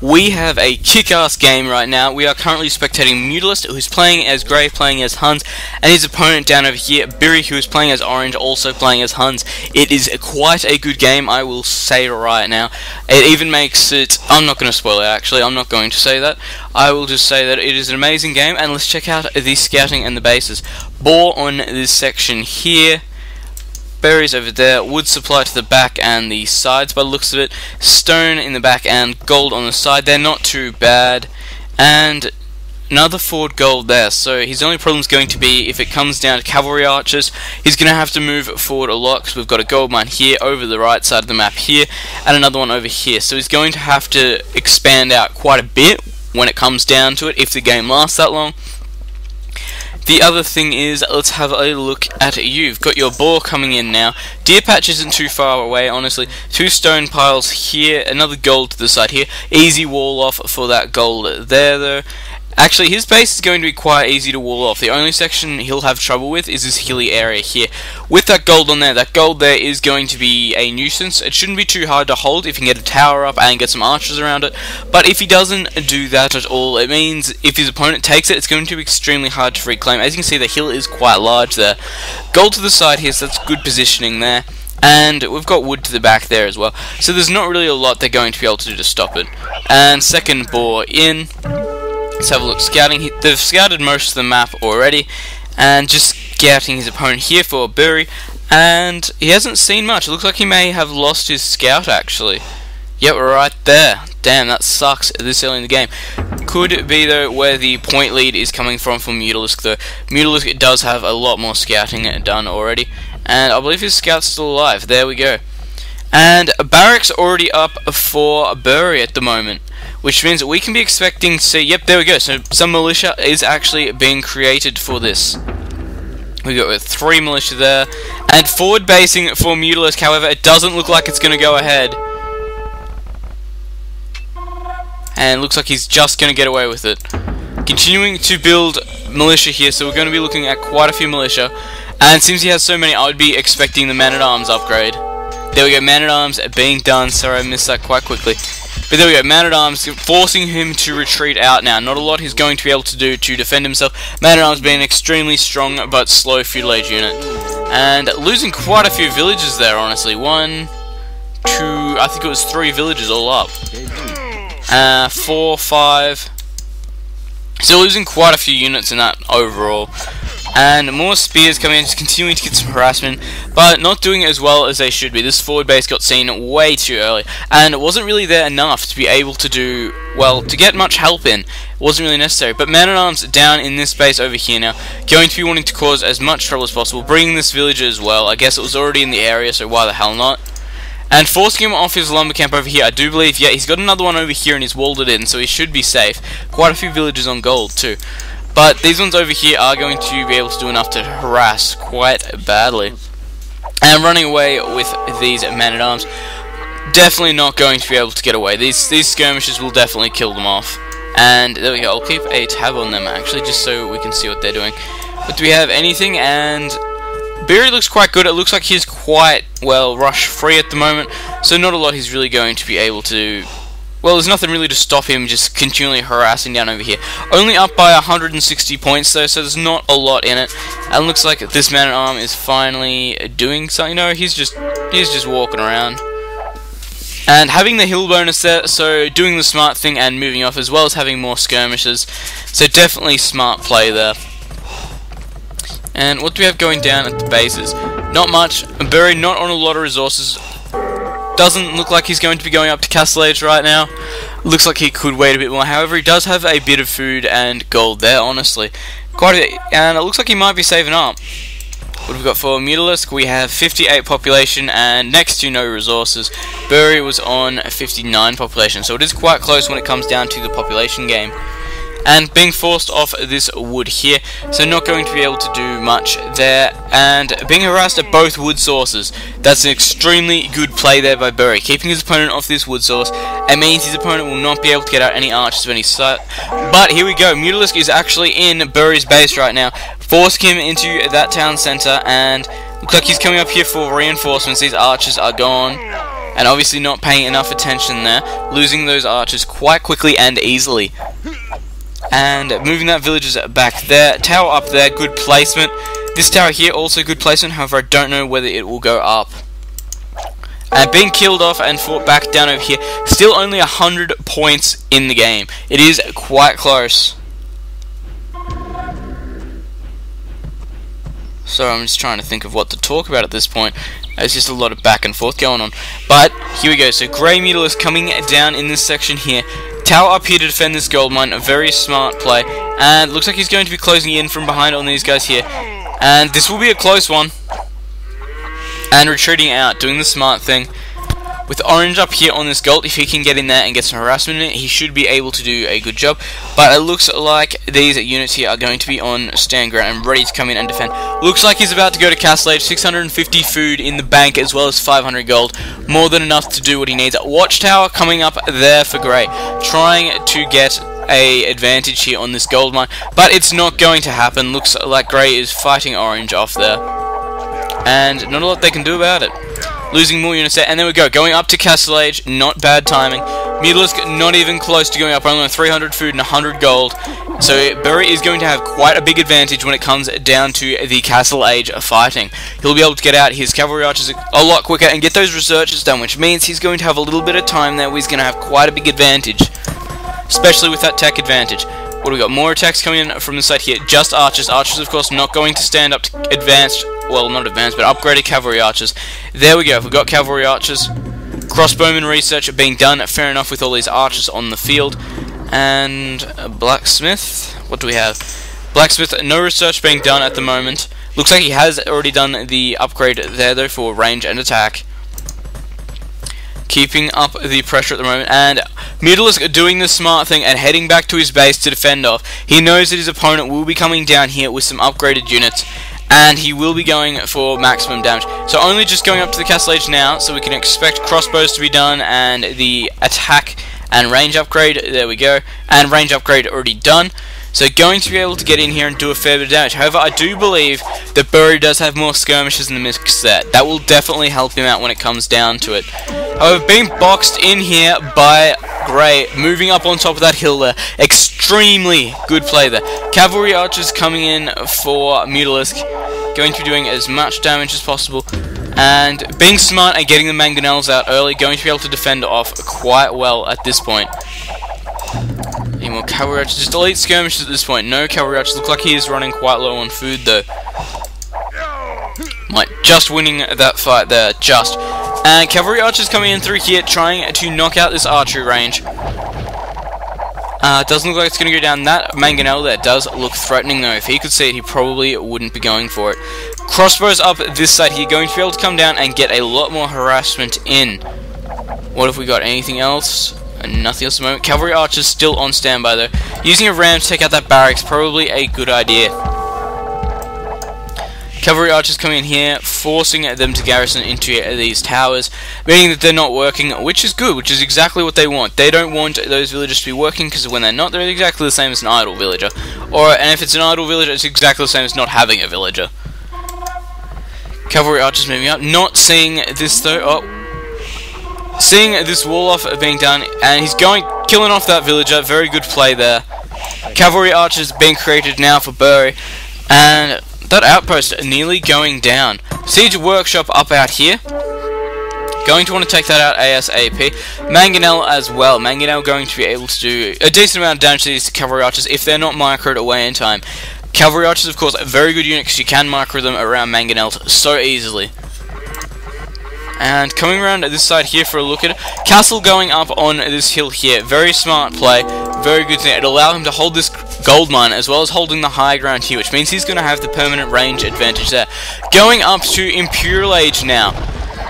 We have a kick-ass game right now. We are currently spectating Mutalisk, who's playing as Grey, playing as Huns, and his opponent down over here, Biri, who is playing as Orange, also playing as Huns. It is quite a good game, I will say right now. It even makes it... I'm not going to spoil it, actually. I'm not going to say that. I will just say that it is an amazing game, and let's check out the scouting and the bases. Boar on this section here. Berries over there, wood supply to the back and the sides by the looks of it, stone in the back and gold on the side. They're not too bad, and another forward gold there. So his only problem is going to be if it comes down to cavalry archers, he's going to have to move forward a lot because we've got a gold mine here over the right side of the map here and another one over here. So he's going to have to expand out quite a bit when it comes down to it if the game lasts that long. The other thing is, let's have a look at you. You've got your boar coming in now. Deer patch isn't too far away, honestly. 2 stone piles here, another gold to the side here. Easy wall off for that gold there, though. Actually, his base is going to be quite easy to wall off. The only section he'll have trouble with is this hilly area here. With that gold on there, that gold there is going to be a nuisance. It shouldn't be too hard to hold if you can get a tower up and get some archers around it. But if he doesn't do that at all, it means if his opponent takes it, it's going to be extremely hard to reclaim. As you can see, the hill is quite large there. Gold to the side here, so that's good positioning there. And we've got wood to the back there as well. So there's not really a lot they're going to be able to do to stop it. And second boar in. Let's have a look. Scouting. They've scouted most of the map already, and just scouting his opponent here for Biri, and he hasn't seen much. It looks like he may have lost his scout actually. Yep, right there. Damn, that sucks this early in the game. Could be though where the point lead is coming from for Mutalisk though. Mutalisk does have a lot more scouting done already, and I believe his scout's still alive. There we go. And a barracks already up for Biri at the moment, which means that we can be expecting to see, yep, there we go, so some militia is actually being created for this. We've got 3 militia there, and forward basing for Mutalisk, however, it doesn't look like it's going to go ahead. And it looks like he's just going to get away with it. Continuing to build militia here, so we're going to be looking at quite a few militia, and since he has so many, I would be expecting the man-at-arms upgrade. There we go, man-at-arms being done, sorry I missed that quite quickly. But there we go, Man-at-Arms forcing him to retreat out now. Not a lot he's going to be able to do to defend himself. Man-at-Arms being an extremely strong but slow feudal age unit. And losing quite a few villages there, honestly. 1, 2, I think it was 3 villages all up. 4, 5. So losing quite a few units in that overall. And more spears coming in, just continuing to get some harassment, but not doing as well as they should be. This forward base got seen way too early, and it wasn't really there enough to be able to do, well, to get much help in. It wasn't really necessary. But Man-at-Arms down in this base over here now, going to be wanting to cause as much trouble as possible, bringing this villager as well. I guess it was already in the area, so why the hell not? And forcing him off his lumber camp over here, I do believe, yeah, he's got another one over here and he's walled it in, so he should be safe. Quite a few villagers on gold too. But these ones over here are going to be able to do enough to harass quite badly. And running away with these man-at-arms, definitely not going to be able to get away. These skirmishes will definitely kill them off. And there we go, I'll keep a tab on them actually, just so we can see what they're doing. But do we have anything? And Biri looks quite good. It looks like he's quite, well, rush-free at the moment. So not a lot he's really going to be able to do. Well, there's nothing really to stop him just continually harassing down over here. Only up by 160 points though, so there's not a lot in it. And it looks like this man-at-arm is finally doing something. No, he's just walking around. And having the hill bonus there, so doing the smart thing and moving off, as well as having more skirmishes. So definitely smart play there. And what do we have going down at the bases? Not much. Biri not on a lot of resources. Doesn't look like he's going to be going up to Castle Age right now. Looks like he could wait a bit more. However, he does have a bit of food and gold there, honestly. Quite a bit. And it looks like he might be saving up. What have we got for Mutalisk? We have 58 population and next to no resources. Biri was on 59 population, so it is quite close when it comes down to the population game. And being forced off this wood here, so not going to be able to do much there, and being harassed at both wood sources. That's an extremely good play there by Biri. Keeping his opponent off this wood source, it means his opponent will not be able to get out any archers of any sort. But here we go, Mutalisk is actually in Biri's base right now, forcing him into that town centre, and looks like he's coming up here for reinforcements. These archers are gone. and obviously not paying enough attention there, losing those archers quite quickly and easily. And moving that villagers back there. Tower up there, good placement. This tower here, also good placement, however I don't know whether it will go up. And being killed off and fought back down over here. Still only 100 points in the game. It is quite close. So I'm just trying to think of what to talk about at this point. There's just a lot of back and forth going on. But here we go. So Grey Mutalisk coming down in this section here. Tower up here to defend this gold mine. A very smart play. And looks like he's going to be closing in from behind on these guys here. And this will be a close one. And retreating out, doing the smart thing. With orange up here on this gold, if he can get in there and get some harassment in it, he should be able to do a good job. But it looks like these units here are going to be on stand ground and ready to come in and defend. Looks like he's about to go to Castle Age. 650 food in the bank as well as 500 gold. More than enough to do what he needs. Watchtower coming up there for Grey. Trying to get a advantage here on this gold mine. But it's not going to happen. Looks like Grey is fighting orange off there. And not a lot they can do about it. Losing more units there, and there we go, going up to Castle Age, not bad timing. Mutalisk not even close to going up, only on 300 food and 100 gold. So Bury is going to have quite a big advantage when it comes down to the Castle Age fighting. He'll be able to get out his cavalry archers a lot quicker and get those researches done, which means he's going to have a little bit of time there where he's going to have quite a big advantage. Especially with that tech advantage. What do we got? More attacks coming in from the side here. Just archers. Archers, of course, not going to stand up to advanced, well, not advanced, but upgraded cavalry archers. There we go. We've got cavalry archers. Crossbowman research being done. Fair enough with all these archers on the field. And blacksmith. What do we have? Blacksmith, no research being done at the moment. Looks like he has already done the upgrade there, though, for range and attack. Keeping up the pressure at the moment, and Mutalisk doing the smart thing and heading back to his base to defend off. He knows that his opponent will be coming down here with some upgraded units, and he will be going for maximum damage. So only just going up to the Castle Age now, so we can expect crossbows to be done, and the attack and range upgrade, there we go, and range upgrade already done. So going to be able to get in here and do a fair bit of damage. However, I do believe that Bury does have more skirmishes in the mix there. That will definitely help him out when it comes down to it. However, being boxed in here by Grey, moving up on top of that hill there. Extremely good play there. Cavalry archers coming in for Mutalisk. Going to be doing as much damage as possible. And being smart and getting the mangonels out early. Going to be able to defend off quite well at this point. Any more cavalry archers? Just elite skirmishes at this point. No cavalry archers. Look like he is running quite low on food though. Might just winning that fight there. Just. And cavalry archers coming in through here, trying to knock out this archery range. Doesn't look like it's going to go down. That mangonel there does look threatening though. If he could see it, he probably wouldn't be going for it. Crossbows up this side here, going to be able to come down and get a lot more harassment in. What have we got? Anything else? Nothing else at the moment. Cavalry archers still on standby though. Using a ram to take out that barracks, probably a good idea. Cavalry archers coming in here, forcing them to garrison into these towers, meaning that they're not working, which is good, which is exactly what they want. They don't want those villagers to be working, because when they're not, they're exactly the same as an idle villager. And if it's an idle villager, it's exactly the same as not having a villager. Cavalry archers moving up, not seeing this though. Oh, seeing this wall off being done, and he's killing off that villager. Very good play there. Cavalry archers being created now for Bury, and that outpost nearly going down. Siege workshop up out here. Going to want to take that out ASAP. Mangonel as well. Mangonel going to be able to do a decent amount of damage to these cavalry archers if they're not microed away in time. Cavalry archers, of course, a very good unit because you can micro them around Mangonel so easily. And coming around this side here for a look at it. Castle going up on this hill here. Very smart play. Very good thing. It'll allow him to hold this gold mine as well as holding the high ground here, which means he's going to have the permanent range advantage there. Going up to Imperial Age now.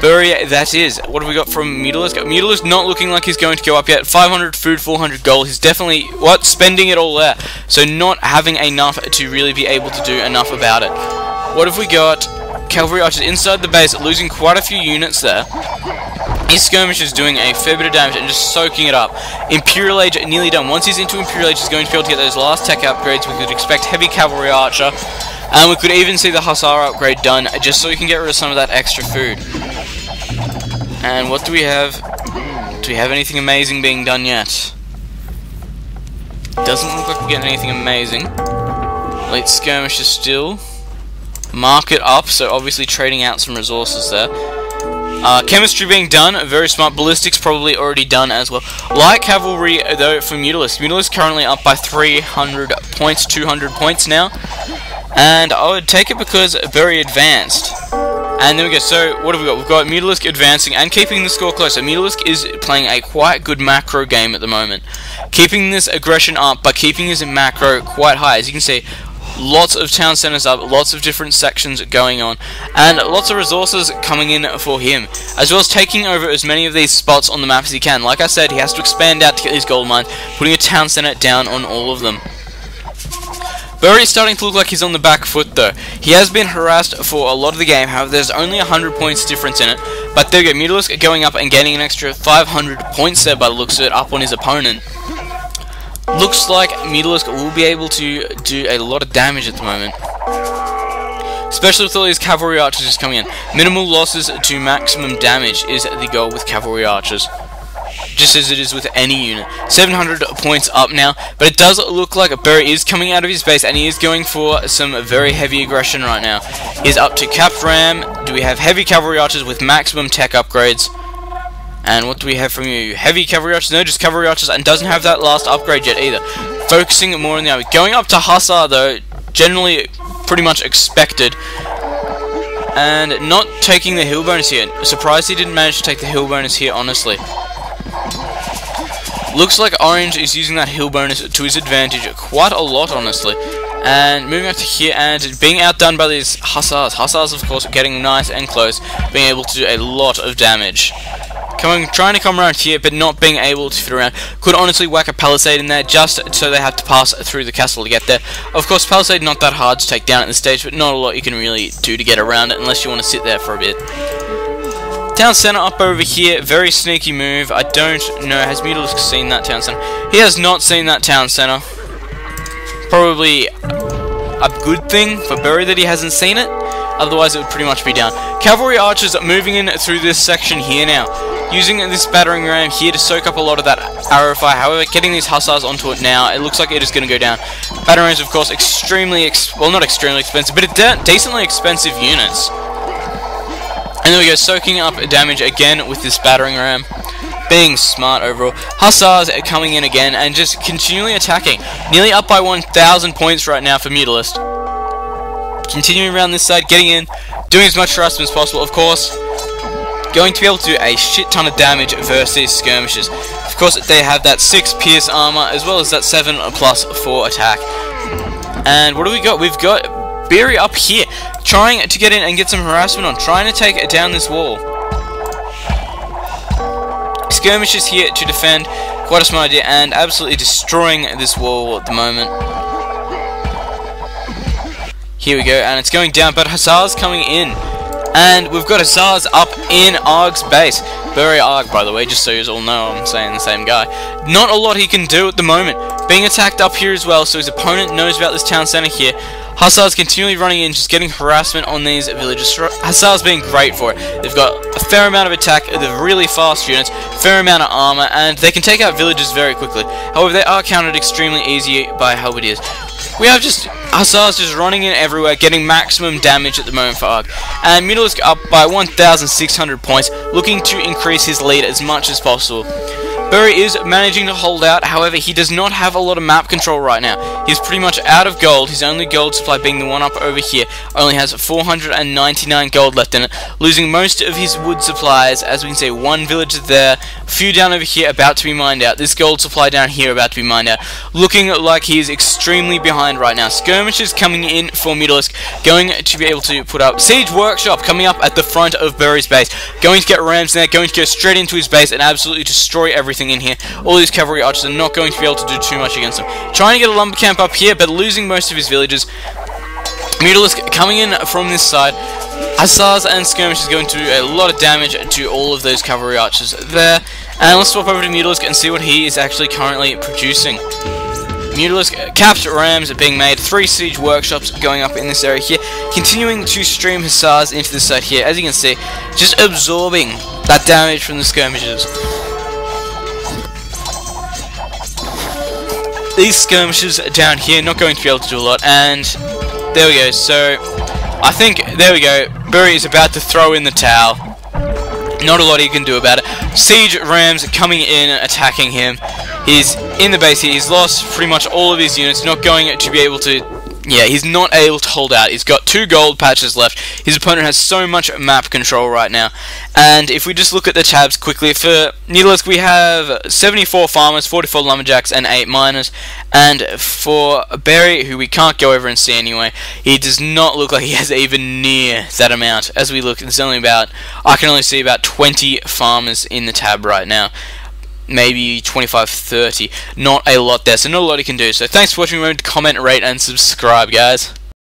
Bury, that is. What have we got from Mutalisk? Mutalisk not looking like he's going to go up yet. 500 food, 400 gold. He's definitely, spending it all there. So not having enough to really be able to do enough about it. What have we got? Cavalry archers inside the base, losing quite a few units there. His skirmish is doing a fair bit of damage and just soaking it up. Imperial Age nearly done. Once he's into Imperial Age, he's going to be able to get those last tech upgrades. We could expect heavy cavalry archer, and we could even see the hussar upgrade done, just so we can get rid of some of that extra food. And what do we have? Do we have anything amazing being done yet? Doesn't look like we're getting anything amazing. Late skirmishes still. Market up, so obviously trading out some resources there. Chemistry being done, very smart. Ballistics probably already done as well. Light cavalry, though, for Mutalisk. Mutalisk currently up by 300 points, 200 points now. And I would take it because very advanced. And there we go, so what have we got? We've got Mutalisk advancing and keeping the score close. So Mutalisk is playing a quite good macro game at the moment. Keeping this aggression up, but keeping his macro quite high. As you can see, lots of town centers up, lots of different sections going on, and lots of resources coming in for him, as well as taking over as many of these spots on the map as he can. Like I said, he has to expand out to get these gold mines, putting a town center down on all of them. Bury's starting to look like he's on the back foot though. He has been harassed for a lot of the game, however there's only 100 points difference in it. But there we go, Mutalisk going up and getting an extra 500 points there by the looks of it, up on his opponent. Looks like Mutalisk will be able to do a lot of damage at the moment. Especially with all these cavalry archers just coming in. Minimal losses to maximum damage is the goal with cavalry archers. Just as it is with any unit. 700 points up now, but it does look like Bury is coming out of his base and he is going for some very heavy aggression right now. He's up to capped ram. Do we have heavy cavalry archers with maximum tech upgrades? And what do we have from you? Heavy cavalry archers? No, just cavalry archers, and doesn't have that last upgrade yet either. Focusing more on the army. Going up to Hussar though, generally pretty much expected. And not taking the hill bonus here. Surprised he didn't manage to take the hill bonus here, honestly. Looks like Orange is using that hill bonus to his advantage quite a lot, honestly. And moving up to here and being outdone by these Hussars. Hussars, of course, getting nice and close, being able to do a lot of damage. Trying to come around here, but not being able to fit around. Could honestly whack a palisade in there, just so they have to pass through the castle to get there. Of course, palisade not that hard to take down at this stage, but not a lot you can really do to get around it, unless you want to sit there for a bit. Town center up over here, very sneaky move. I don't know, has Mutalisk seen that town center? He has not seen that town center. Probably a good thing for Bury that he hasn't seen it, otherwise it would pretty much be down. Cavalry archers moving in through this section here now, using this battering ram here to soak up a lot of that arrow fire. However, getting these Hussars onto it now, it looks like it is going to go down. Battering rams, of course, extremely, well, not extremely expensive, but decently expensive units. And there we go, soaking up damage again with this battering ram. Being smart overall. Hussars are coming in again and just continually attacking. Nearly up by 1,000 points right now for Mutalist. Continuing around this side, getting in, doing as much harassment as possible. Of course, going to be able to do a shit ton of damage versus skirmishes. Of course, they have that 6 pierce armor as well as that 7+4 attack. And what do we got? We've got Bury up here, trying to get in and get some harassment on, trying to take down this wall. Skirmishes here to defend, quite a smart idea, and absolutely destroying this wall at the moment. Here we go, and it's going down, but Hussars coming in. And we've got Hussars up in Arg's base. Bury Arg, by the way, just so you all know I'm saying the same guy. Not a lot he can do at the moment. Being attacked up here as well, so his opponent knows about this town center here. Hussars continually running in, just getting harassment on these villages. Hussars being great for it. They've got a fair amount of attack, they're really fast units, fair amount of armor, and they can take out villages very quickly. However, they are countered extremely easy by halberdiers. We have just Hussars just running in everywhere, getting maximum damage at the moment for Arg. And Mutalisk up by 1,600 points, looking to increase his lead as much as possible. Bury is managing to hold out, however he does not have a lot of map control right now. He's pretty much out of gold, his only gold supply being the one up over here, only has 499 gold left in it, losing most of his wood supplies. As we can see, one village there, a few down over here about to be mined out, this gold supply down here about to be mined out, looking like he is extremely behind right now. Skirmishes coming in for Mutalisk, going to be able to put up Siege Workshop coming up at the front of Bury's base, going to get rams there, going to go straight into his base and absolutely destroy everything in here. All these cavalry archers are not going to be able to do too much against him. Trying to get a lumber camp up here, but losing most of his villages. Mutalisk coming in from this side. Hussars and skirmishes going to do a lot of damage to all of those cavalry archers there. And let's swap over to Mutalisk and see what he is actually currently producing. Mutalisk capped rams are being made, 3 siege workshops going up in this area here. continuing to stream hussars into the side here, as you can see, just absorbing that damage from the skirmishes. These skirmishes down here not going to be able to do a lot, and there we go. So I think, there we go, Burry is about to throw in the towel. Not a lot he can do about it. Siege Rams coming in, attacking him. He's in the base here. He's lost pretty much all of his units. Not going to be able to... Yeah, he's not able to hold out. He's got 2 gold patches left. His opponent has so much map control right now. And if we just look at the tabs quickly, for Mutalisk we have 74 farmers, 44 lumberjacks, and 8 miners. And for Barry, who we can't go over and see anyway, he does not look like he has even near that amount. As we look, there's only about... I can only see about 20 farmers in the tab right now. Maybe 25, 30, not a lot there, so not a lot you can do. So thanks for watching, remember to comment, rate, and subscribe, guys.